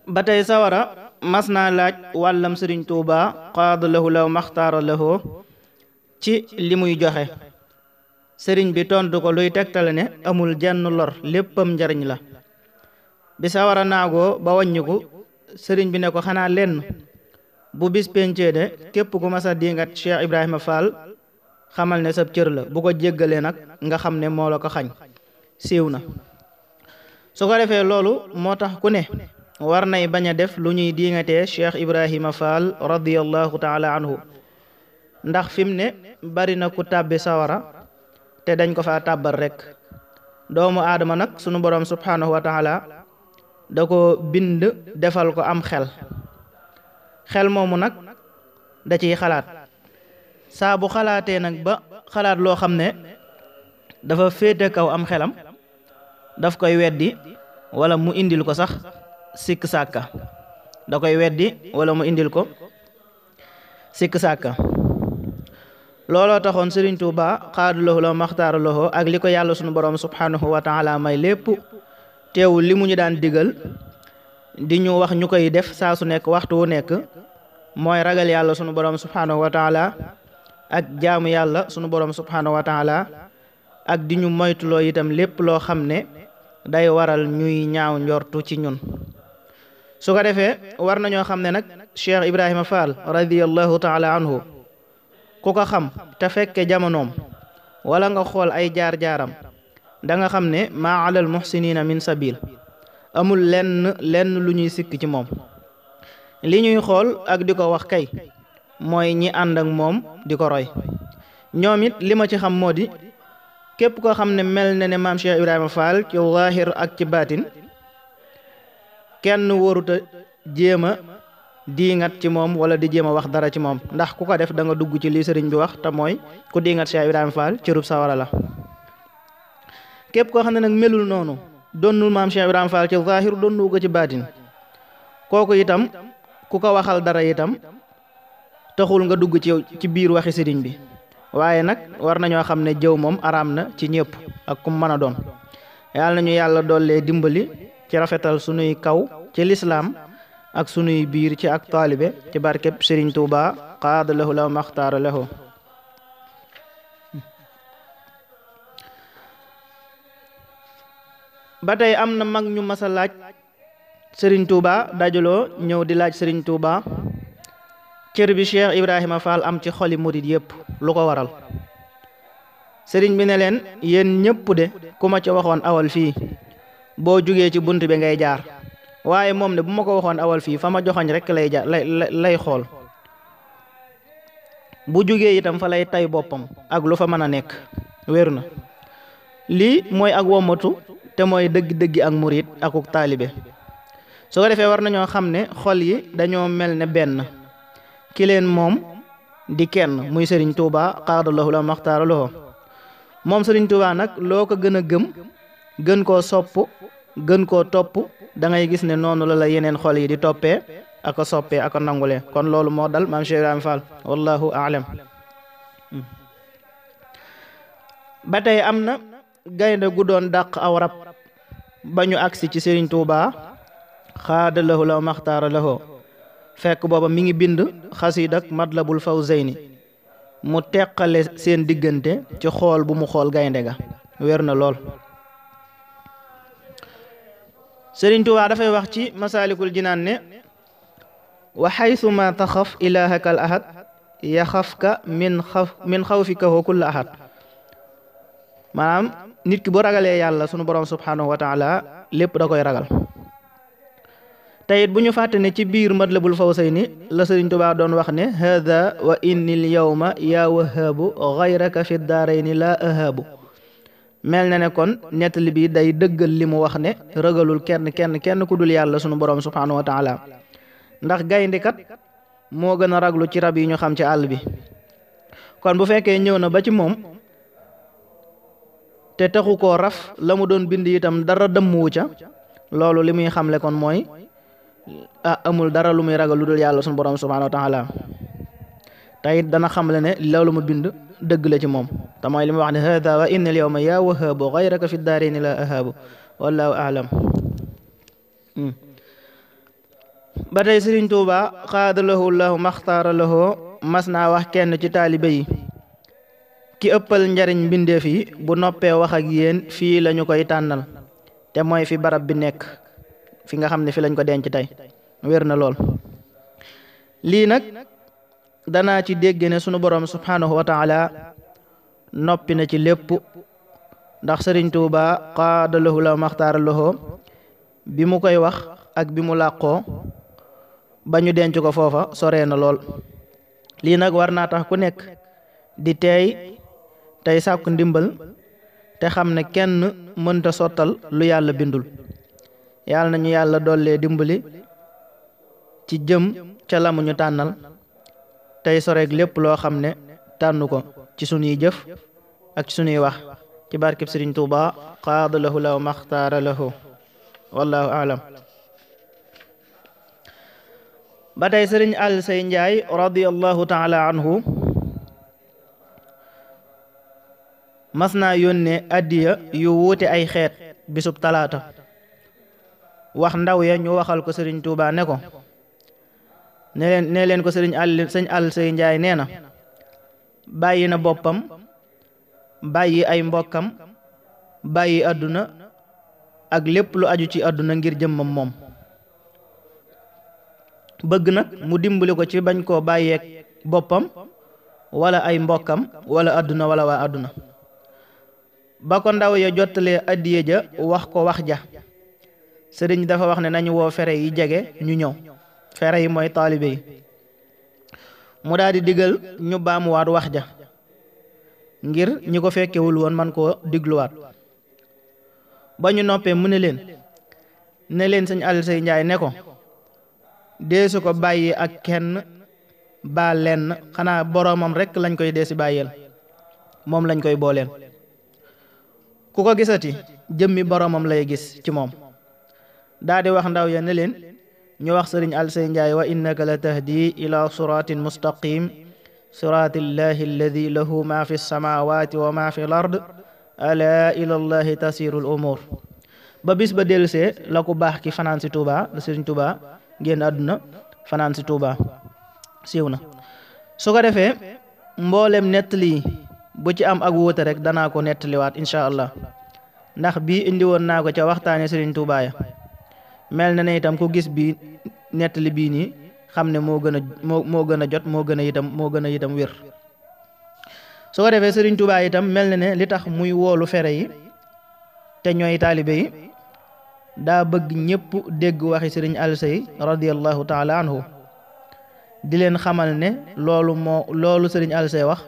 ba tey sawara mas naa laaj wàllam sëriñ Tuuba qaada lahu law maxtaara lahu ci li muy joxe sëriñ bi tontu ko luy tegtale ne amul jenn lor léppam njariñ la. bi sawara naagoo ba wàññiku sëriñ bi ne ko xanaa lenn bu bis pencee de képp ku masa dingat Cheikh Ibrahima Fall xamal ne sab cër la bu ko jéggalee nag nga xam ne moo la ko xañ siiw na. su ko defee loolu moo tax ku ne war nay bañ a def lu ñuy dingatee Cheikh Ibrahima Fall radiyallahu taala anhu ndax fi mu ne bari na ku tàbbi sawara te dañ ko fa tàbbal rekk. doomu aadama nag sunu borom subhanahu wa taala da ko bind defal ko am xel moomu nag da ciy xalaat saa bu xalaatee nag ba xalaat loo xam ne dafa féete kaw am xelam daf koy weddi wala mu indil ko sax sikk sàkka da koy weddi wala mu indil ko sikk sàkka. looloo taxoon Sëriñ Tuuba xaadu lahu la maxtaara lahu ak li ko yàlla sunu borom subhanahu wa taala may lépp teewul li mu ñu daan digal di ñu wax ñu koy def saa su nekk waxtu wu nekk mooy ragal yàlla sunu borom subhanahu wa taala ak jaamu yàlla sunu borom subhanahu wa taala ak di ñu moytuloo itam lépp loo xam ne day waral ñuy ñaaw njortu ci ñun. su ko defee war nañoo xam ne nag Cheikh Ibrahima Fall radiyallahu taala anhu ku ko xam te fekke jamonoom wala nga xool ay jaar-jaaram da nga xam ne maa alal muhsinina min sabil amul lenn lu ñuy sikk ci moom. li ñuy xool ak di ko wax kay mooy ñi ànd ak moom di ko roy. ñoom it li ma ci xam moo di képp koo xam ne mel na ne maam Cheikh Ibrahima Fall ci zaahir ak ci baatin kenn waruta jéem a diingat ci moom wala di jéem a wax dara ci moom ndax ku ko def da nga dugg ci li sëriñ bi wax te mooy ku diingat Cheikh Ibrahima Fall ci rub sawara la. képp koo xam ne nag melul noonu donnul maam Cheikh Ibrahima Fall ci zaahir donnu ko ci baatin kooku itam ku ko waxal dara itam taxul nga dugg ci biir waxi sëriñ bi. waaye nag war nañoo xam ne jëw moom araam na ci ñëpp ak kum mën a doon. yàlla nañu yàlla dollee dimbali ci rafetal sunuy kaw ci lislaam ak sunuy biir ci ak taalibe ci barkeb Sëriñ Tuuba qaada lahu la maxtaara lahu. ba tey am na mag ñu mas a laaj Sëriñ Tuuba dajaloo ñëw di laaj Sëriñ Tuuba cër bi Cheikh Ibrahima Fall am ci xoli murid yépp lu ko waral. sëriñ bi ne leen yéen ñëpp de ku ma ci waxoon awal fii boo jugee ci bunt bi ngay jaar waaye moom de bu ma ko waxoon awal fii fa ma joxoñ rek lay jaar lay xool bu jugee itam fa lay tay boppam ak lu fa mën a nekk wér na. lii mooy ak wommatu te mooy dëgg-dëggi ak murid akuk taalibe. su ko defee war nañoo xam ne xol yi dañoo mel ne benn ki leen moom di kenn muy Sëriñ Tuuba qaada lahu la maxtaara lahu. moom Sëriñ Tuuba nag loo ko gën a gëm gën koo sopp gën koo topp da ngay gis ne noonu la la yeneen xol yi di toppee ak a soppee ak a nangulee. kon loolu moo dal maam Cheikh Ibrahima Fall wallahu aalam. ba tey am na gaynde gu doon dàq aw rab ba ñu agsi ci Sëriñ Tuuba xaada lahu la maxtaara lahu fekk booba mi ngi bind xasiidak Matlabul Fawzayni mu teqale seen diggante ci xool bu mu xool gaynde ga wér na lool. Sëriñ Tuubaa dafay wax ci Masaalikul Jinaan ne wa xaytu ma taxaf ilaahaka al ahad yaxafka min xawfika kulla ahad. maanaam nit ki bu ragalee yàlla sunu borom subhanahu wa taala lépp da koy ragal. tayit bu ñu fàtte ne ci biir Matlabul Fawzayni la Sëriñ Tuubaa doon wax ne hada wa innil yawma yaa wahaabu gayraka fi daarayni laa ahaabu. mel na ne kon nettali bi day dëggal li mu wax ne ragalul kenn ku dul yàlla sunu borom subhanahu wa taala ndax gaynde kat moo gën a raglu ci rab yi ñu xam ci àll bi. kon bu fekkee ñëw na ba ci moom te taxu koo raf la mu doon bind itam dara dëmmuwu ca loolu li muy xamle kon mooy amul dara lu muy ragal lu dul yàlla sunu borom subhanahu wa taala te it dana xamle ne loolu mu bind dëgg la ci moom te mooy li mu wax ne hada wa inna al yawma yaa wahaabu gayraka fi daarayni la ahaabu wallahu aalam. ba tey sëriñ Tuuba xaadalahu lahu maxtaara lahu mas naa wax kenn ci taalibe yi ki ëppal njariñ mbindeef yi bu noppee wax ak yéen fii lañu koy tànnal te mooy fi barab bi nekk fi nga xam ne fi lañ ko denc tey wér na lool. lii nag danaa ci dégg ne sunu borom subhanahu wa taala noppi na ci lépp, ndax sëriñ Tuuba xaadalahu lahu maxtaara lahu bi mu koy wax ak bi mu làqoo ba ñu denc ko foofa soree na lool. lii nag war naa tax ku nekk di teey tey sàkku ndimbal te xam ne kenn mënta sottal lu yàlla bindul. yàlla nañu yàlla dollee dimbali ci jëm ca lamu ñu tànnal tey soreeg lépp loo xam ne tànn ko ci sunuy jëf ak ci sunuy wax ci barkeb sëriñ Tuuba xaadalahu lahu maxtaara lahu wallahu aalam. ba tey sëriñ Alsey Njaay radiyallahu taala anhu mas naa yónnee addiya yu wuute ay xeet bisub talaata, wax ndaw ya ñu waxal ko sëriñ Tuuba ne ko ne leen ko sëñ Alsey Njaay nee na bàyyi na boppam, bàyyi ay mbokkam, bàyyi àdduna ak lépp lu aju ci àdduna ngir jëmmam moom. bëgg nag mu dimbali ko ci bañ koo bàyyeek boppam wala ay mbokkam wala àdduna wala waa àdduna. ba ko ndaw ya jottalee addiye ja wax ko wax ja, sëriñ dafa wax ne nañu woo fere yi jege ñu ñëw. fere yi mooy taalibe yi. mu daal di digal ñu baamuwaat wax ja ngir ñi ko fekkewul woon man koo digluwaat. ba ñu noppee mu ne leen sëñ Alsey Njaay ne ko deesu ko bàyyi ak kenn baa lenn, xanaa boroomam rekk lañ koy deesi bàyyeel, moom lañ koy booleel. ku ko gisati jëmmi boroomam lay gis ci moom. daa di wax ndaw ya ne leen ñu wax sëriñ Alsey Njaay wa innaka la tahdi ila siratin mustaqim siratillahi alladi lahu ma fi samawati wa ma fi l ard ala ila llahi tasirul umur. ba bis ba dellusee la ku baax ki fanaan si Tuuba, la sëriñ Tuuba génn àdduna fanaan si Tuuba siiw na. su ko defee mboolem nettali bu ci am ak wuute rek danaa ko nettaliwaat incha allah, ndax bii indi woon naa ko ca waxtaane sëriñ Tuuba ya. mel na ne itam ku gis bii nettali bii nii xam ne moo gën a jot moo gën a itam wér. su ko defee sëriñ Tuuba itam mel na ne li tax muy woolu fere yi te ñooy taalibe yi daa bëgg ñépp dégg waxi sëriñ Alsey radiyallahu taala anhu, di leen xamal ne loolu sëriñ Alsey wax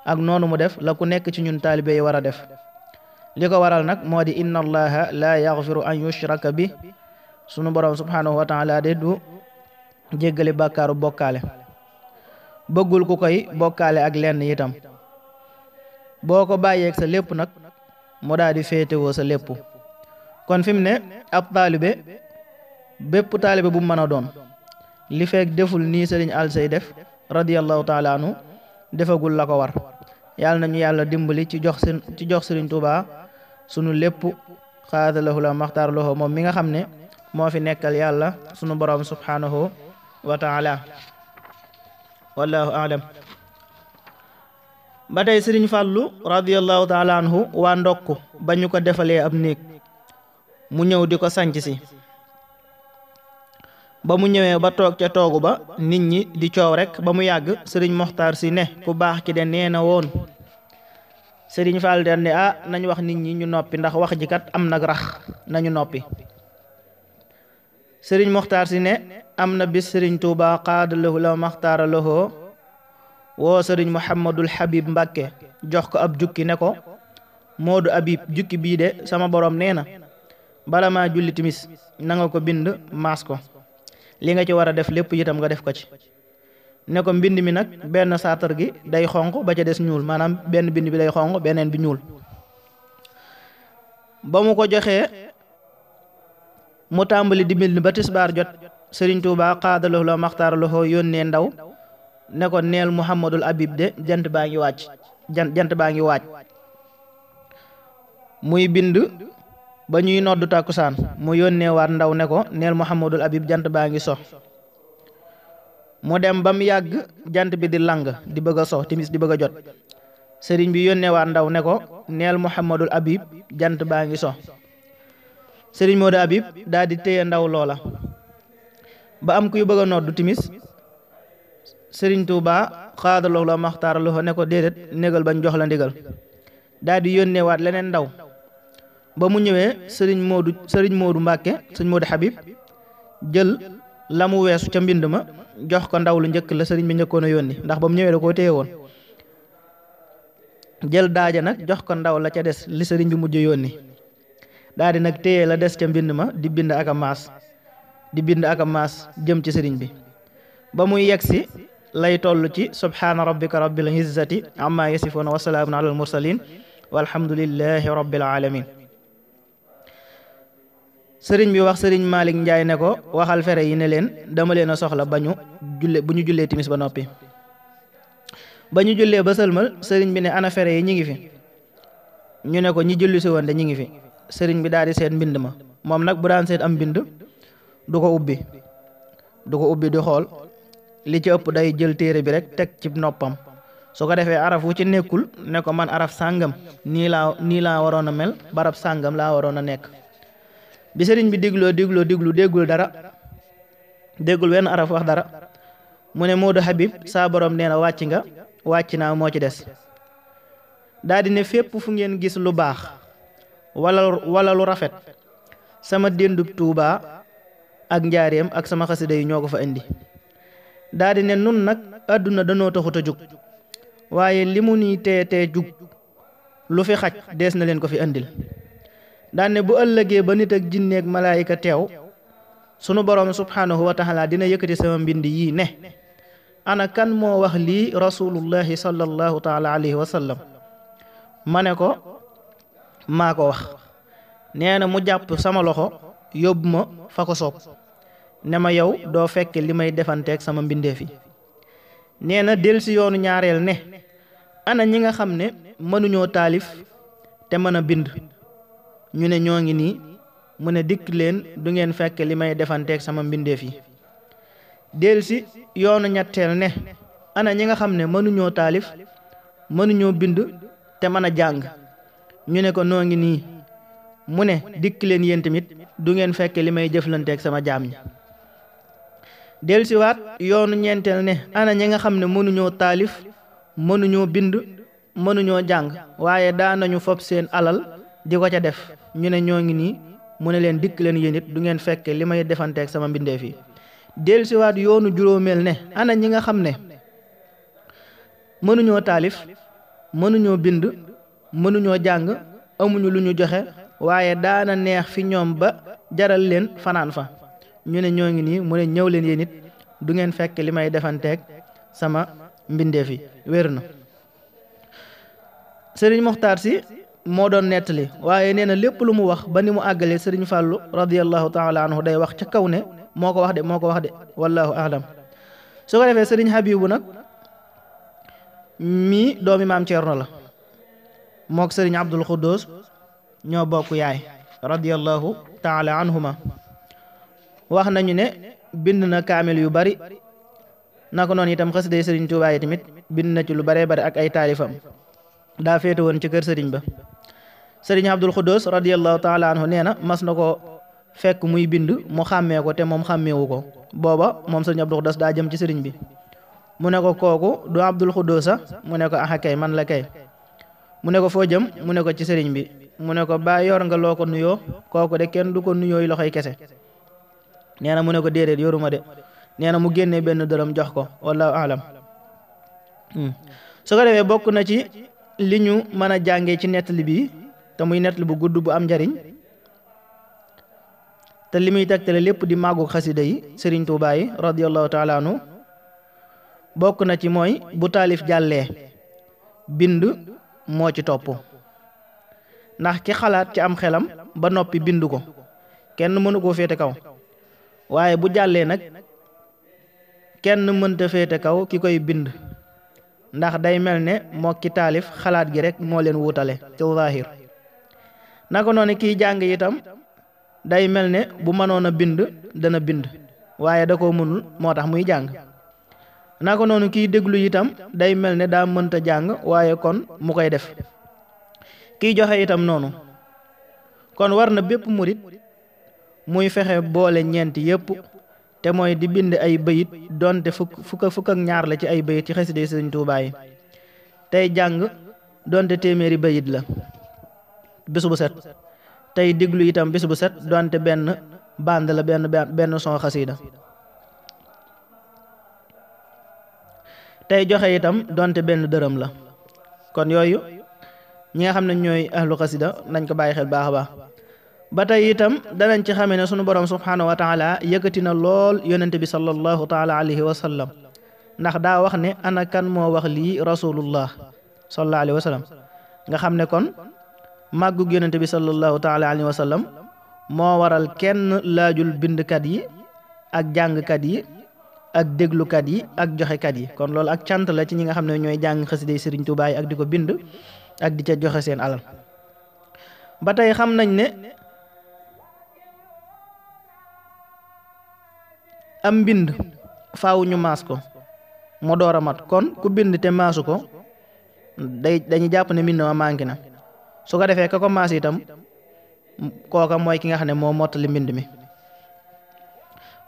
ak noonu mu def la ku nekk ci ñun taalibe yi war a def. li ko waral nag moo di inna allaha la yaghfiru an yushraka bi, sunu borom subhanahu wa taala de du jéggale bàkkaaru bokkaale, bëggul ku koy bokkaale ak lenn itam. boo ko bàyyeeg sa lépp nag mu daal di féetewoo sa lépp. kon fi mu ne ab taalibe bépp taalibe bu mu mën a doon li fekk deful nii sëriñ Alsey def radiyallahu taala anhu defagul la ko war. yàlla nañu yàlla dimbali ci jox sëriñ Tuuba sunu lépp xaadalahu la maxtaar lahu moom mi nga xam ne moo fi nekkal yàlla sunu borom subhanahu wa taala. wallahu aalam. ba tey sëriñ Fàllu radiyallahu taala anhu waa ndokk ba ñu ko defalee ab néeg mu ñëw di ko sanc si. ba mu ñëwee ba toog ca toogu ba nit ñi di coow rek ba mu yàgg sëriñ Moxtaar si ne ku baax ki de nee na woon. sëriñ Fall de ne nañ wax nit ñi ñu noppi ndax wax ji kat am nag rax, nañu noppi. sëriñ Moxtaar si ne am na bis sëriñ Tuuba xaadalahu la maxtaara lahu woo sëriñ Muhammadul Habib Mbàkke jox ko ab jukki ne ko Moodu Habib jukki bii de sama borom nee na bala maa julli timis na nga ko bind maas ko, li nga ci war a def lépp itam nga def ko ci. ne ko mbind mi nag benn saatar gi day xonq ba ca des ñuul, maanaam benn bind bi day xonq beneen bi ñuul. ba mu ko joxee mu tàmbali di bind ba tisbaar jot sëriñ Tuuba xaadalahu la maxtaara lahu yónnee ndaw ne ko neel Muhammadul Habib de jant baa ngi wàcc jant baa ngi waaj. muy bind ba ñuy noddu tàkkusaan mu yónnee waat ndaw ne ko neel Muhammadul Habib jant baa ngi so. mu dem ba mu yàgg jant bi di lang di bëgg a so timis di bëgg a jot sëriñ bi yónnee waat ndaw ne ko neel Muhammadul Habib jant baa ngi so sëriñ Moodu Habib daal di téye ndaw loola ba am kuy bëgg a noddu timis sëriñ Tuubaa xaadaloo la maxtaaraloo ne ko déedéet négal bañ jox la ndigal daal di yónnee waat leneen ndaw ba mu ñëwee sëriñ Moodu Mbàkke sëriñ Moodu Habib jël la mu weesu ca mbind ma jox ko ndaw lu njëkk la sëriñ bi njëkkoon a yónni ndax ba mu ñëwee da koo téye woon jël daaja nag jox ko ndaw la ca des li sëriñ bi mujj yónni daal di nag téye la des ca mbind ma di bind ak a maas jëm ci sëriñ bi ba muy yegsi lay toll ci subhaana rabbika rabbil izzati amma yasifuuna wa salaamun alal mursalin walhamdulillahi rabbil alamin sëriñ bi wax sëriñ Malick Njaay ne ko waxal fere yi ne leen dama leen a soxla bu ñu jullee timis ba noppi ba ñu jullee ba sëlmal sëriñ bi ne ana fere yi ñi ngi fi ñu ne ko ñi julli si woon de ñi ngi fi sëriñ bi daal di seet mbind ma moom nag bu daan seet am mbind du ko ubbi di xool li ci ëpp day jël téere bi rek teg ci noppam su ko defee araf wu ci nekkul ne ko man araf sàngam nii laa waroon a mel barab sàngam laa waroon a nekk bi sëriñ bi dégloo déggul dara déggul wenn araf wax dara mu ne Moodu Habib saa borom nee na wàcc naa moo ci des daal di ne fépp fu ngeen gis lu baax wala lu rafet sama déndub Tuubaa ak njaareem ak sama xasida yi ñoo ko fa indi daal di ne nun nag àdduna danoo taxut a jug waaye li mu nii tee jug lu fi xaj dees na leen ko fi indil daan ne bu ëllëgee ba nit ak jinneeg malaayika teew sunu borom subhanahu wa taala dina yëkkati sama mbind yii ne ana kan moo wax lii rasulullahi sallallahu taala alayhi wa sallam ma ne ko maa ko wax nee na mu jàpp sama loxo yóbbu ma fa ko soob ne ma yow doo fekk li may defanteeg sama mbindeef yi nee na del si yoonu ñaareel ne ana ñi nga xam ne mënuñoo taalif te mën a bind ñu ne ñoo ngi nii mu ne dikk leen du ngeen fekk li may defanteeg sama mbindeef yi del si yoonu ñetteel ne ana ñi nga xam ne mënuñoo taalif mënuñoo bind te mën a jàng ñu ne ko noo ngi nii mu ne dikk leen yéen tamit du ngeen fekk li may jëflanteeg sama jaam ñi del si waat yoonu ñeenteel ne ana ñi nga xam ne mënuñoo taalif mënuñoo bind mënuñoo jàng waaye daanañu fob seen alal di ko ca def ñu ne ñoo ngi nii mu ne leen dikk leen yéen it du ngeen fekk li may defanteeg sama mbindeef yi del si waat yoonu juróomeel ne ana ñi nga xam ne mënuñoo taalif mënuñoo bind mënuñoo jàng amuñu lu ñu joxe waaye daana neex fi ñoom ba jaral leen fanaan fa ñu ne ñoo ngi nii mu ne ñëw leen yéen it du ngeen fekk li may defanteeg sama mbindeef yi wér na sëriñ Muxtaar Si moo doon nettali waaye nee na lépp lu mu wax ba ni mu àggalee sëriñ Fàllu radiyallahu taala anhu day wax ca kaw ne moo ko wax de wallahu a'lam su ko defee sëriñ Habibu nag mii doomi maam Ceerno la mook sëriñ Abdul Xuddoos ñoo bokk yaay radiyallahu taala anhuma wax nañu ne bind na kaamil yu bari naka noonu itam xasiday sëriñ Tuubaa yi tamit bind na ci lu baree bari ak ay taalifam daa féete woon ci kër sëriñ ba sëriñ Abdul Xuddoos radiyallahu taala anhu nee na mas na ko fekk muy bind mu xàmmee ko te moom xàmmeewu ko booba moom sëriñ Abdul Xuddoos daa jëm ci sëriñ bi mu ne ko kooku du Abdul Xuddoos sax mu ne ko axa kay man la kay mu ne ko foo jëm mu ne ko ci sëriñ bi mu ne ko ba yor nga loo ko nuyoo kooku de kenn du ko nuyooy loxoy kese nee na mu ne ko déedéet yoruma de nee na mu génnee benn dërëm jox ko wallahu alam su ko defee bokk na ci li ñu mën a jàngee ci nettali bi te muy nettali bu gudd bu am njariñ te li muy tegtale lépp di màggu xasida yi sëriñ Tuubaa yi radiyallahu taala anhu bokk na ci mooy bu taalif jàllee bind moo ci topp ndax ki xalaat ci am xelam ba noppi bind ko kenn mënu koo féete kaw waaye bu jàllee nag kenn mënta féete kaw ki koy bind ndax day mel ne moo ki taalif xalaat gi rek moo leen wutale ci zaahir naka noonu kiy jàng itam day mel ne bu mënoon a bind dana bind waaye da koo mënul moo tax muy jàng naka noonu kiy déglu itam day mel ne daa mënta jàng waaye kon mu koy def. kiy joxe itam noonu. kon war na bépp murit muy fexe boole ñeenti yépp te mooy di bind ay bayit donte fukk ak ñaar la ci ay bayit ci xasida Sëriñ Tuubaa yi tey jàng donte téeméeri bayit la bis bu set tey diglu itam bis bu set donte benn band la benn son xasida tey joxe itam donte benn dërëm la. kon yooyu ñi nga xam ne ñooy ahlu xasida nañ ko bàyyi xel baax a baax. ba tey itam danañ ci xamee ne sunu borom subhaanahu wa taala yëkkati na lool yonente bi sallallahu taala alayhi wa sallam ndax daa wax ne ana kan moo wax lii rasulullah sallallahu alayhi wa sallam nga xam ne kon màggug yonente bi sallallahu taala alayhi wa sallam moo waral kenn laajul bindkat yi ak jàngkat yi ak déglukat yi ak joxekat yi. kon loolu ak cant la ci ñi nga xam ne ñooy jàng xasida Sëriñ Tuubaa yi ak di ko bind ak di ca joxe seen alal. ba tey xam nañ ne am mbind faaw ñu maas ko mu door a mat. kon ku bind te maasu ko dañuy jàpp ne mbind ma manqué na su ko defee ka ko maas itam kooka mooy ki nga xam ne moo mottali mbind mi.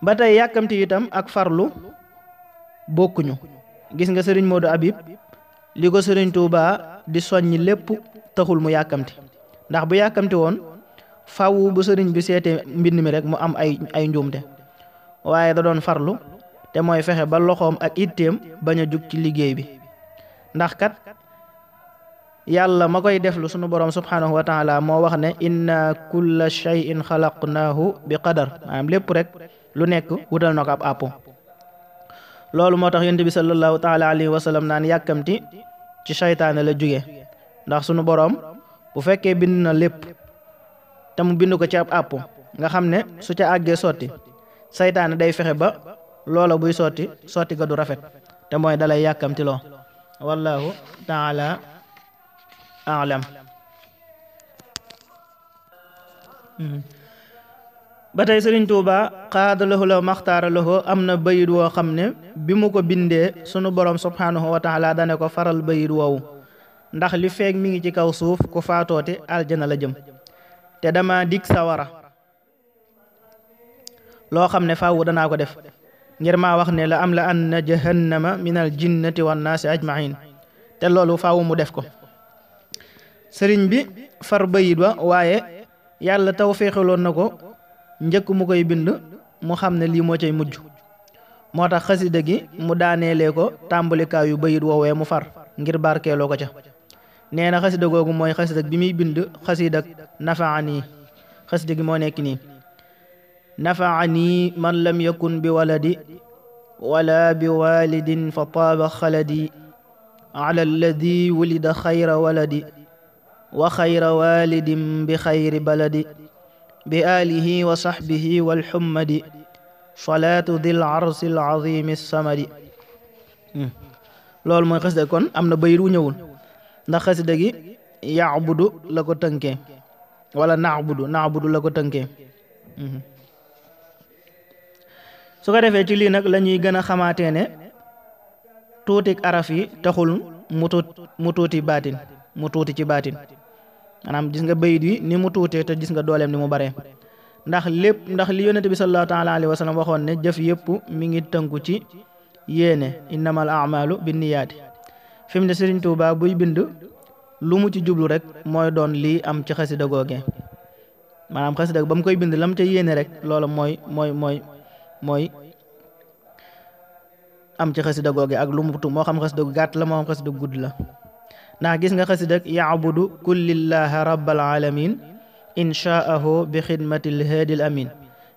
ba tey yàkkamti itam ak farlu bokkuñu. gis nga sëriñ Modou Habib li ko Sëriñ Tuubaa di soññi lépp taxul mu yàkkamti ndax bu yàkkamti woon faw bu sëriñ bi seetee mbind mi rek mu am ay njuumte waaye da doon farlu te mooy fexe ba loxoom ak itteem bañ a jug ci liggéey bi. ndax kat yàlla ma koy deflu sunu borom subhanahu wa taala moo wax ne inna kulla shay'in xalaqnaahu bi qadar maanaam lépp rek lu nekk wutal na ko ab àppo. loolu moo tax yonent bi sallallahu taala alayhi wa sallam naan yàkkamti ci saytaane la jóge ndax sunu borom bu fekkee bind na lépp te mu bind ko ci ab àppo nga xam ne su ca àggee sotti saytaane day fexe ba loola buy sotti ga du rafet te mooy dalay yàkkamti loo. wallahu taala a'lam. ba tey Sëriñ Tuuba xaadalahu la maxtaara lahu am na bayit woo xam ne bi mu ko bindee sunu borom subhanahu wa taala dane ko faral bayit woowu ndax li feeg mi ngi ci kaw suuf ku faatooti aljana la jëm te dama dig sawara loo xam ne faawu danaa ko def ngir maa wax ne la am la anna jahannama minal jinnati wan naasi ajmain te loolu faawu mu def ko. sëriñ bi far bayit wa waaye yàlla taw féexaloon na ko njëkk mu koy bind mu xam ne lii moo cay mujj moo tax xasida gi mu daaneelee ko tàmbalikaayu bayit woowee mu far ngir barkeeloo ko ca. nee na xasida googu mooy xasida bi muy bind xasida nafaani. xasida gi moo nekk nii nafaani man lam yakun bi waladi wala bi walidin fa taaba xaladi ala alladi wulida xayra waladi wa xayra walidin bi xayri baladi bi alihi wa saxbihi walxummadi salaatu dil arsil azimi samadi. loolu mooy xasida kon am na bayit wu ñëwul ndax xasida gi yaabudu la ko tënkee wala naabudu la ko tënkee. su ko defee ci lii nag la ñuy gën a xamaatee ne tuutik araf yi taxul mu tuuti baatin mu tuuti ci baatin maanaam gis nga bayit yi ni mu tuutee te gis nga dooleem ni mu baree ndax li yonente bi sallallahu taala alayhi wa sallam waxoon ne jëf yëpp mi ngi tënku ci yéene innamal a'malu binniyaati fi mu ne Sëriñ Tuubaa buy bind lu mu ci jublu rek mooy doon lii am ci xasida googee maanaam xasida ba mu koy bind lam ca yéene rek loola mooy am ci xasida googee ak lu mu moo xam xasida gu gàtt la moo xam xasida gu gudd la ndax gis nga xasida ya'budu kullillaha rabbal alamin inshaahu bi xidmatil haadil amin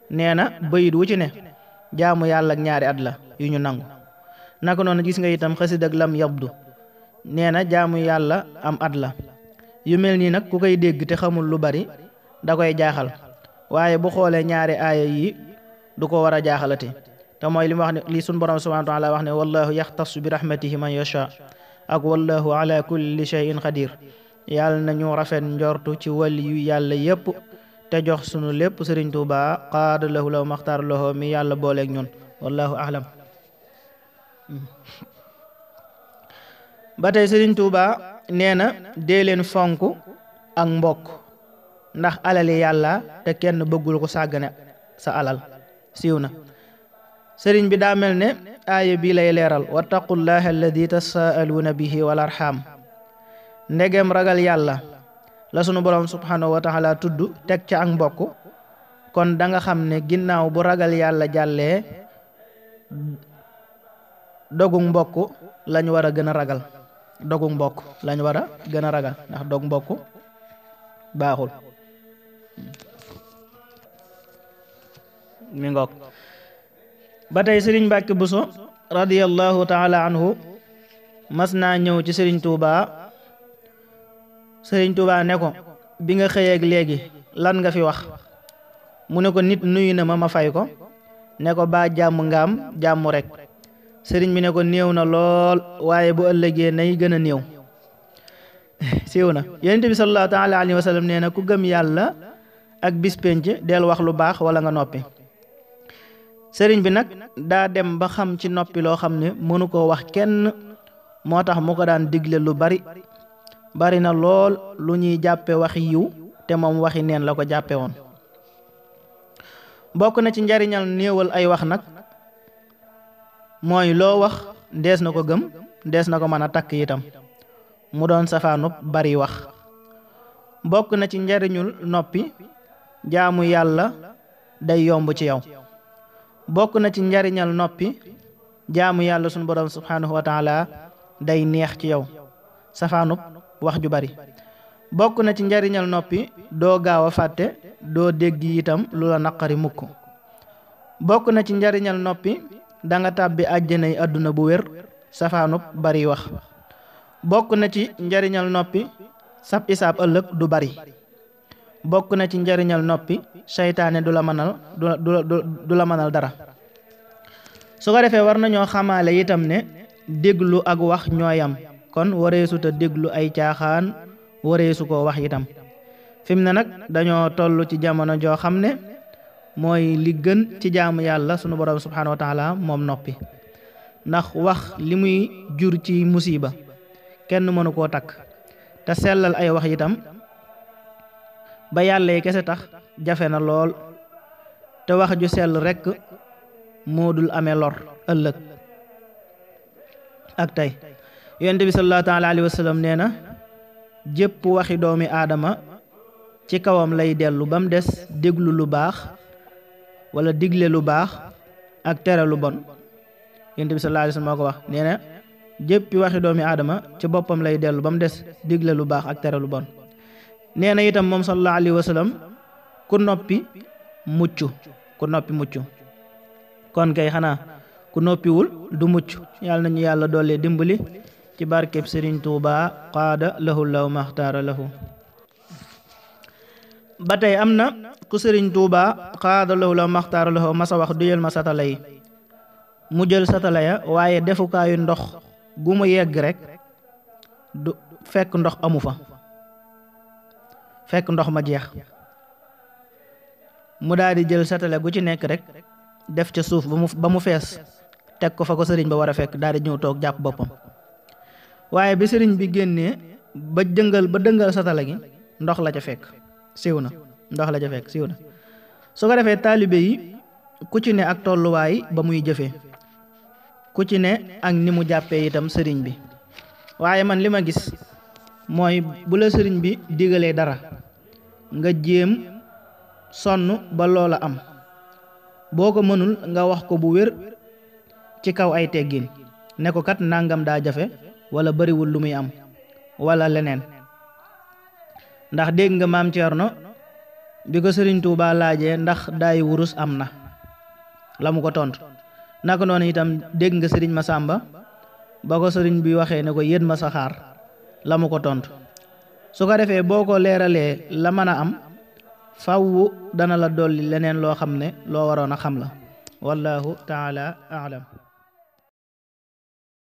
nee na bayit wu ci ne jaamu yàlla ak ñaari at la yu ñu nangu naka noonu gis nga itam xasida lam yabdu nee na jaamu yàlla am at la yu mel nii nag ku koy dégg te xamul lu bari da koy jaaxal waaye bu xoolee ñaari aaya yi du ko war a jaaxalati te mooy li mu wax ne li sun borom subhanahu wa taala wax ne wallahu yaxtassu bi rahmatihi man yasha ak wallahu ala kulli shay'in qadir yàlla nañu rafet njortu ci wàll yu yàlla yépp te jox sunu lépp Sëriñ Tuubaa qaada lahu law maxtaar lahu mi yàlla booleeg ñun wallahu ahlam. ba tey Sëriñ Tuuba nee na dee leen fonk ak mbokk ndax alali yàlla te kenn bëggul ko sàggane sa alal siiw na. sëriñ bi daa mel ne aaya bii lay leeral wattaqullaha alladi tasaaluuna bihi wal arham ndegem ragal yàlla la sunu borom subhanahu wa taala tudd teg ca ak mbokk kon da nga xam ne ginnaaw bu ragal yàlla jàllee dogu mbokk lañ war a gën a ragal dogu mbokk lañ war a gën a ragal ndax dog mbokk baaxul mi ngoog. ba tey sëriñ Mbàkke Buso radiyallahu taala anhu mas naa ñëw ci sëriñ Tuuba ne ko bi nga xëyeeg léegi lan nga fi wax mu ne ko nit nuyu na ma fay ko ne ko baa jàmm ngaam jàmm rek sëriñ bi ne ko néew na lool waaye bu ëllëgee nay gën a néew siiw na. Yonent bi sallallahu taala alayhi wa sallam nee na ku gëm yàlla ak bis penc del wax lu baax wala nga noppi. sëriñ bi nag daa dem ba xam ci noppi loo xam ne mënu koo wax kenn moo tax mu ko daan digle lu bari na lool lu ñuy jàppe waxi yiw te moom waxi neen la ko jàppe woon. bokk na ci njariñal néewal ay wax nag mooy loo wax ndees na ko gëm ndees na ko mën a takk itam mu doon safaanub bari wax. bokk na ci njariñul noppi jaamu yàlla day yomb ci yow. bokk na ci njariñal noppi jaamu yàlla sunu borom subhanahu wa taala day neex ci yow safaanub wax ju bari. bokk na ci njariñal noppi doo gaaw a fàtte doo dégg itam lu la naqari mukk. bokk na ci njariñal noppi danga tàbbi àjjanay àdduna bu wér safaanub bari wax. bokk na ci njariñal noppi sab isaab ëllëg du bari. bokk na ci njariñal noppi seytaane du la mënal dara. su ko defee war nañoo xamaale itam ne déglu ak wax ñooyam kon wareesu te déglu ay caaxaan wareesu koo wax itam. fi mu ne nag dañoo toll ci jamono joo xam ne mooy li gën ci jaamu yàlla sunu borom subhanahu wa taala moom noppi ndax wax li muy jur ci musiba kenn mënu koo takk te sellal ay wax itam ba yàlla yi kese tax jafe na lool te wax ju sell rekk moo dul amee lor ëllëg ak tey. Yonent bi sallallahu taala alayhi wa sallam nee na jépp waxi doomi aadama ci kawam lay dellu ba mu des déglu lu baax wala digle lu baax ak tere lu bon. Yonent bi sallallahu alayhi wa sallam moo ko wax nee na jéppi waxi doomi aadama ci boppam lay dellu ba mu des digle lu baax ak tere lu bon. nee na itam moom sallallahu alayhi wa sallam ku noppi mucc kon kay xanaa ku noppiwul du mucc. yàlla nañu yàlla doole dimbali ci barkeb Sëriñ Tuuba qaada lahu law maxtaara lahu. ba tey am na ku Sëriñ Tuuba qaada lahu law maxtaara lahu masa wax duyal ma satala yi mu jël satala ya waaye defukaayu ndox gu mu yegg rek du fekk ndox amu fa fekk ndox ma jeex mu daal di jël satale gu ci nekk rek def ca suuf ba mu fees teg ko fa ko sëriñ ba war a fekk daal di ñëw toog jàpp boppam. waaye bi sëriñ bi génnee ba dëngal satale gi ndox la ca fekk siiw na su ko defee taalibe yi ku ci ne ak tolluwaay ba muy jëfee ku ci ne ak ni mu jàppee itam sëriñ bi. waaye man li ma gis mooy bu la sëriñ bi digalee dara nga jéem sonn ba loola am boo ko mënul nga wax ko bu wér ci kaw ay teggin ne ko kat nangam daa jafe wala bariwul lu muy am wala leneen. ndax dégg nga maam Cerno bi ko Sëriñ Tuubaa laajee ndax daay wurus am na la mu ko tontu naka noonu itam dégg nga Sëriñ Masàmba ba ko sëriñ bi waxee ne ko yët ma saxaar la mu ko tontu. su ko defee boo ko leeralee la mën a am faww dana la dolli leneen loo xam ne loo waroon a xam la wallahu taala aalam.